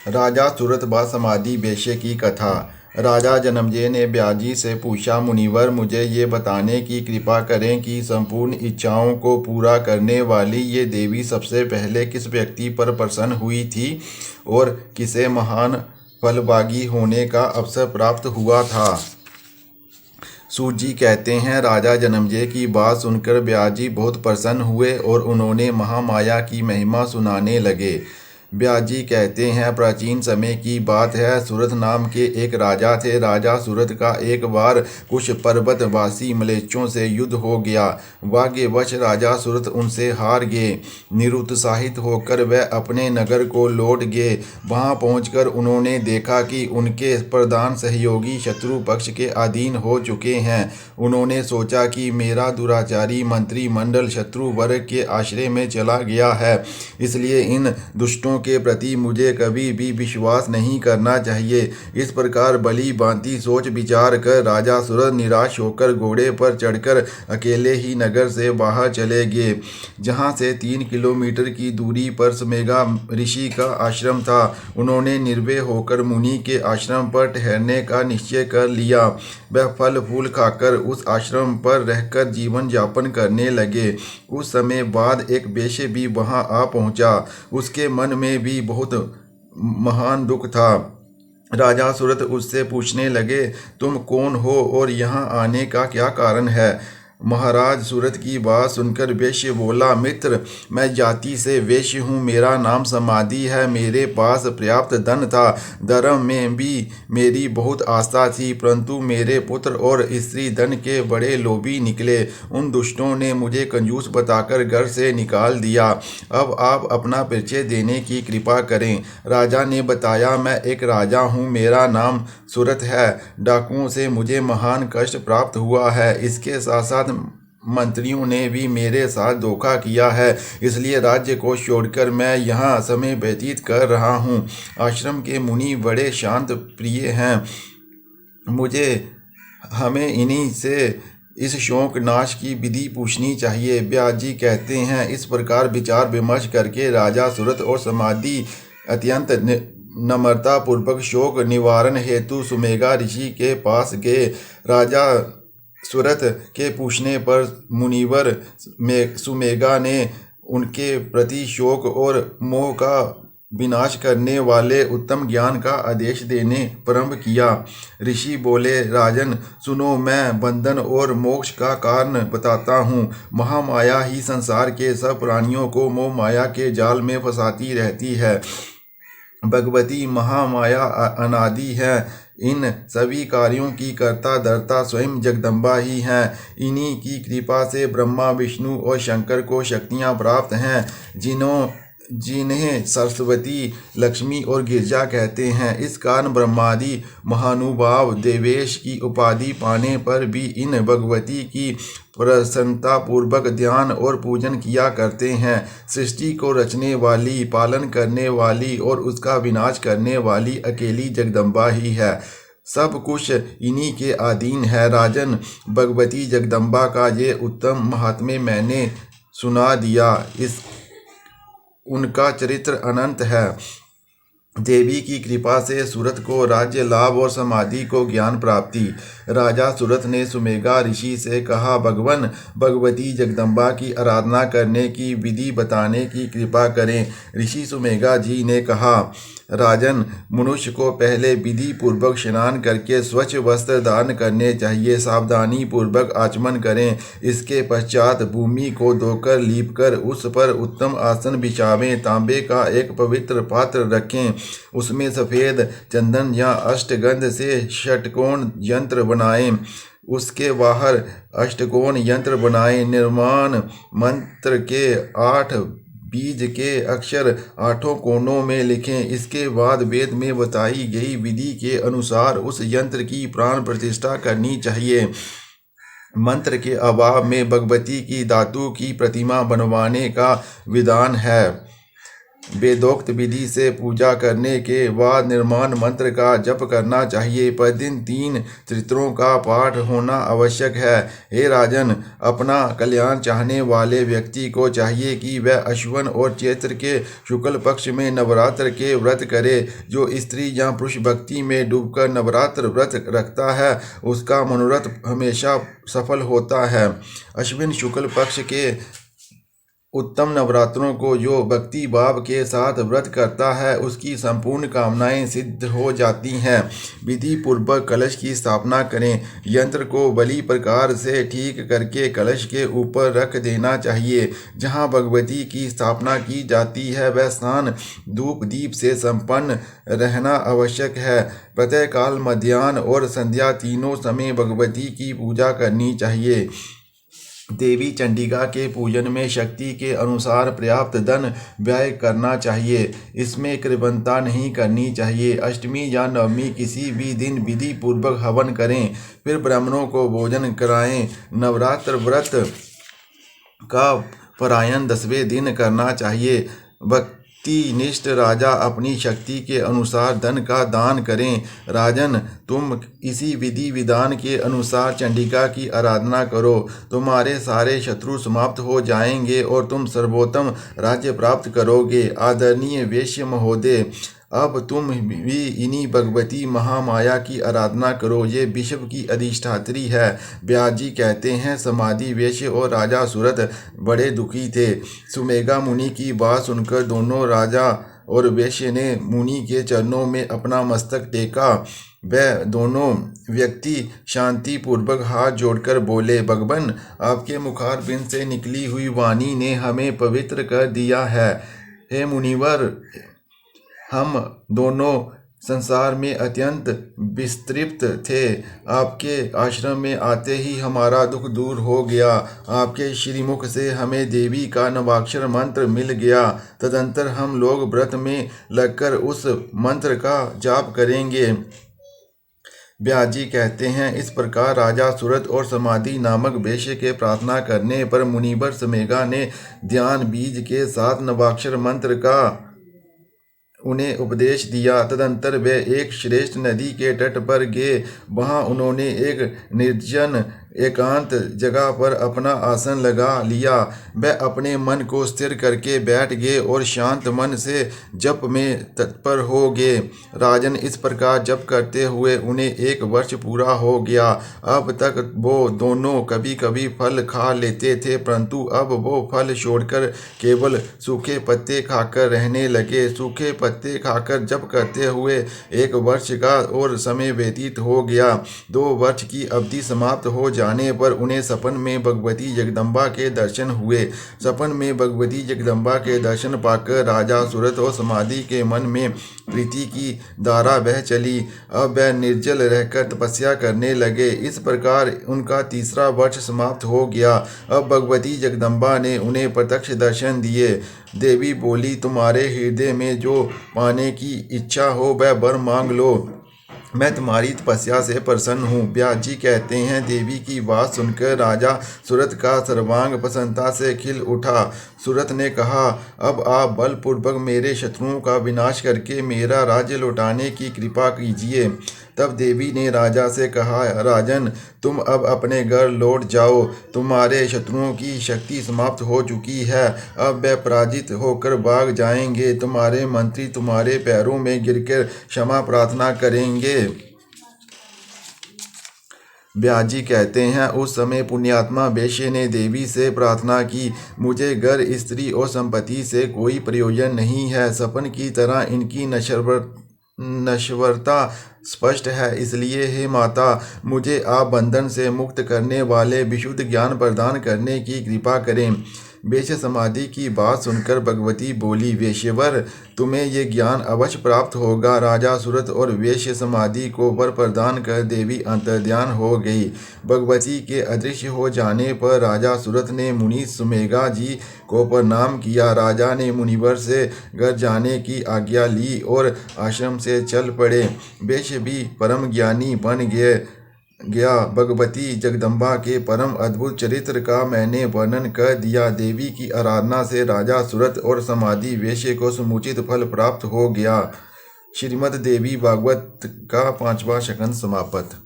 राजा सूरत व समाधि बेशे की कथा। राजा जन्मेजय ने ब्याजी से पूछा, मुनिवर मुझे ये बताने की कृपा करें कि संपूर्ण इच्छाओं को पूरा करने वाली ये देवी सबसे पहले किस व्यक्ति पर प्रसन्न हुई थी और किसे महान फलभागी होने का अवसर प्राप्त हुआ था। सूत जी कहते हैं, राजा जन्मेजय की बात सुनकर ब्याजी बहुत प्रसन्न हुए और उन्होंने महामाया की महिमा सुनाने लगे। ब्याजी कहते हैं, प्राचीन समय की बात है। सूरत नाम के एक राजा थे। राजा सूरत का एक बार कुछ पर्वतवासी मलेच्छों से युद्ध हो गया। भाग्यवश राजा सूरत उनसे हार गए। निरुत्साहित होकर वह अपने नगर को लौट गए। वहां पहुंचकर उन्होंने देखा कि उनके प्रधान सहयोगी शत्रु पक्ष के अधीन हो चुके हैं। उन्होंने सोचा कि मेरा दुराचारी मंत्रिमंडल शत्रु वर्ग के आश्रय में चला गया है, इसलिए इन दुष्टों के प्रति मुझे कभी भी विश्वास नहीं करना चाहिए। इस प्रकार भली भांति सोच विचार कर राजा सूरत निराश होकर घोड़े पर चढ़कर अकेले ही नगर से बाहर चले गए। जहां से 3 किलोमीटर की दूरी पर समेगा ऋषि का आश्रम था। उन्होंने निर्भय होकर मुनि के आश्रम पर ठहरने का निश्चय कर लिया। वह फल फूल खाकर उस आश्रम पर रहकर जीवन यापन करने लगे। कुछ समय बाद एक वेश्या भी वहां आ पहुंचा। उसके मन में भी बहुत महान दुख था। राजा सूरत उससे पूछने लगे, तुम कौन हो और यहाँ आने का क्या कारण है। महाराज सूरत की बात सुनकर वेश्य बोला, मित्र मैं जाति से वेश्य हूँ। मेरा नाम समाधि है। मेरे पास पर्याप्त धन था। धर्म में भी मेरी बहुत आस्था थी, परंतु मेरे पुत्र और स्त्री धन के बड़े लोभी निकले। उन दुष्टों ने मुझे कंजूस बताकर घर से निकाल दिया। अब आप अपना परिचय देने की कृपा करें। राजा ने बताया, मैं एक राजा हूँ। मेरा नाम सूरत है। डाकुओं से मुझे महान कष्ट प्राप्त हुआ है। इसके साथ साथ मंत्रियों ने भी मेरे साथ धोखा किया है, इसलिए राज्य को छोड़कर मैं यहाँ समय व्यतीत कर रहा हूँ। आश्रम के मुनि बड़े शांत प्रिय हैं। हमें इन्हीं से इस शौक नाश की विधि पूछनी चाहिए। ब्याजी कहते हैं, इस प्रकार विचार विमर्श करके राजा सूरत और समाधि अत्यंत नम्रता पूर्वक शोक निवारण हेतु सुमेगा ऋषि के पास गए। राजा सूरत के पूछने पर मुनिवर सुमेगा ने उनके प्रति शोक और मोह का विनाश करने वाले उत्तम ज्ञान का आदेश देने प्रारंभ किया। ऋषि बोले, राजन सुनो, मैं बंधन और मोक्ष का कारण बताता हूँ। महामाया ही संसार के सब प्राणियों को मोह माया के जाल में फंसाती रहती है। भगवती महामाया अनादि है। इन सभी कार्यों की कर्ता धर्ता स्वयं जगदम्बा ही हैं। इन्हीं की कृपा से ब्रह्मा विष्णु और शंकर को शक्तियाँ प्राप्त हैं, जिन्हें सरस्वती, लक्ष्मी और गिरजा कहते हैं। इस कारण ब्रह्मादि महानुभाव देवेश की उपाधि पाने पर भी इन भगवती की प्रसन्नता पूर्वक ध्यान और पूजन किया करते हैं। सृष्टि को रचने वाली, पालन करने वाली और उसका विनाश करने वाली अकेली जगदम्बा ही है। सब कुछ इन्हीं के अधीन है। राजन, भगवती जगदम्बा का ये उत्तम महात्म्य मैंने सुना दिया। उनका चरित्र अनंत है। देवी की कृपा से सूरत को राज्य लाभ और समाधि को ज्ञान प्राप्ति। राजा सूरत ने सुमेगा ऋषि से कहा, भगवान भगवती जगदम्बा की आराधना करने की विधि बताने की कृपा करें। ऋषि सुमेगा जी ने कहा, राजन, मनुष्य को पहले विधि पूर्वक स्नान करके स्वच्छ वस्त्र धारण करने चाहिए। सावधानी पूर्वक आचमन करें। इसके पश्चात भूमि को धोकर लीपकर उस पर उत्तम आसन बिछावें। तांबे का एक पवित्र पात्र रखें। उसमें सफ़ेद चंदन या अष्टगंध से षटकोण यंत्र बनाएं। उसके बाहर अष्टकोण यंत्र बनाएं। निर्माण मंत्र के 8 बीज के अक्षर 8 कोनों में लिखें। इसके बाद वेद में बताई गई विधि के अनुसार उस यंत्र की प्राण प्रतिष्ठा करनी चाहिए। मंत्र के अभाव में भगवती की धातु की प्रतिमा बनवाने का विधान है। वेदोक्त विधि से पूजा करने के बाद निर्माण मंत्र का जप करना चाहिए। प्रतिदिन 3 स्तोत्रों का पाठ होना आवश्यक है। हे राजन, अपना कल्याण चाहने वाले व्यक्ति को चाहिए कि वह अश्विन और चैत्र के शुक्ल पक्ष में नवरात्र के व्रत करे। जो स्त्री या पुरुष भक्ति में डूबकर नवरात्र व्रत रखता है, उसका मनोरथ हमेशा सफल होता है। अश्विन शुक्ल पक्ष के उत्तम नवरात्रों को जो भक्ति भाव के साथ व्रत करता है, उसकी संपूर्ण कामनाएं सिद्ध हो जाती हैं। विधि पूर्वक कलश की स्थापना करें। यंत्र को भली प्रकार से ठीक करके कलश के ऊपर रख देना चाहिए। जहाँ भगवती की स्थापना की जाती है, वह स्थान धूप दीप से संपन्न रहना आवश्यक है। प्रातःकाल, मध्याह्न और संध्या तीनों समय भगवती की पूजा करनी चाहिए। देवी चंडिका के पूजन में शक्ति के अनुसार पर्याप्त धन व्यय करना चाहिए। इसमें कृपणता नहीं करनी चाहिए। अष्टमी या नवमी किसी भी दिन विधि पूर्वक हवन करें, फिर ब्राह्मणों को भोजन कराएं। नवरात्र व्रत का पारायण 10वें दिन करना चाहिए। निष्ठ राजा अपनी शक्ति के अनुसार धन का दान करें। राजन, तुम इसी विधि विधान के अनुसार चंडिका की आराधना करो। तुम्हारे सारे शत्रु समाप्त हो जाएंगे और तुम सर्वोत्तम राज्य प्राप्त करोगे। आदरणीय वैश्य महोदय, अब तुम भी इन्हीं भगवती महामाया की आराधना करो। ये विश्व की अधिष्ठात्री है। व्यास जी कहते हैं, समाधि वैश्य और राजा सूरत बड़े दुखी थे। सुमेधा मुनि की बात सुनकर दोनों राजा और वैश्य ने मुनि के चरणों में अपना मस्तक टेका। वह दोनों व्यक्ति शांति पूर्वक हाथ जोड़कर बोले, भगवान, आपके मुखारबिंद से निकली हुई वाणी ने हमें पवित्र कर दिया है। हे मुनिवर, हम दोनों संसार में अत्यंत विस्तृप्त थे। आपके आश्रम में आते ही हमारा दुख दूर हो गया। आपके श्रीमुख से हमें देवी का नवाक्षर मंत्र मिल गया। तदंतर हम लोग व्रत में लगकर उस मंत्र का जाप करेंगे। व्यास जी कहते हैं, इस प्रकार राजा सूरत और समाधि नामक वैश्य के प्रार्थना करने पर मुनिवर सुमेधा ने ध्यान बीज के साथ नवाक्षर मंत्र का उन्हें उपदेश दिया। तदंतर वे एक श्रेष्ठ नदी के तट पर गए। वहां उन्होंने एक निर्जन एकांत जगह पर अपना आसन लगा लिया। वह अपने मन को स्थिर करके बैठ गए और शांत मन से जप में तत्पर हो गए। राजन, इस प्रकार जप करते हुए उन्हें 1 वर्ष पूरा हो गया। अब तक वो दोनों कभी कभी फल खा लेते थे, परंतु अब वो फल छोड़कर केवल सूखे पत्ते खाकर रहने लगे। सूखे पत्ते खाकर जप करते हुए 1 वर्ष का और समय व्यतीत हो गया। 2 वर्ष की अवधि समाप्त हो जाने पर उन्हें सपन में भगवती जगदम्बा के दर्शन हुए। सपन में भगवती जगदम्बा के दर्शन पाकर राजा सूरत और समाधि के मन में प्रीति की धारा बह चली। अब वह निर्जल रहकर तपस्या करने लगे। इस प्रकार उनका 3रा वर्ष समाप्त हो गया। अब भगवती जगदम्बा ने उन्हें प्रत्यक्ष दर्शन दिए। देवी बोली, तुम्हारे हृदय में जो पाने की इच्छा हो वह वर मांग लो। मैं तुम्हारी तपस्या से प्रसन्न हूँ। व्यास जी कहते हैं, देवी की बात सुनकर राजा सूरत का सर्वांग प्रसन्नता से खिल उठा। सूरत ने कहा, अब आप बलपूर्वक मेरे शत्रुओं का विनाश करके मेरा राज्य लौटाने की कृपा कीजिए। तब देवी ने राजा से कहा, राजन, तुम अब अपने घर लौट जाओ। तुम्हारे शत्रुओं की शक्ति समाप्त हो चुकी है। अब वे पराजित होकर भाग जाएंगे। तुम्हारे मंत्री तुम्हारे पैरों में गिरकर क्षमा प्रार्थना करेंगे। व्यास जी कहते हैं, उस समय पुण्यात्मा वैश्य ने देवी से प्रार्थना की, मुझे घर, स्त्री और संपत्ति से कोई प्रयोजन नहीं है। सपन की तरह इनकी नश्वरता स्पष्ट है। इसलिए हे माता, मुझे आप बंधन से मुक्त करने वाले विशुद्ध ज्ञान प्रदान करने की कृपा करें। वैश्य समाधि की बात सुनकर भगवती बोली, वैश्यवर, तुम्हें ये ज्ञान अवश्य प्राप्त होगा। राजा सूरत और वैश्य समाधि को वर प्रदान कर देवी अंतर्ध्यान हो गई। भगवती के अदृश्य हो जाने पर राजा सूरत ने मुनि सुमेधा जी को प्रणाम किया। राजा ने मुनिवर से घर जाने की आज्ञा ली और आश्रम से चल पड़े। वैश्य भी परम ज्ञानी बन गए। गया। भगवती जगदम्बा के परम अद्भुत चरित्र का मैंने वर्णन कर दिया। देवी की आराधना से राजा सूरत और समाधि वेश्य को समुचित फल प्राप्त हो गया। श्रीमद् देवी भागवत का 5वां स्कंद समाप्त।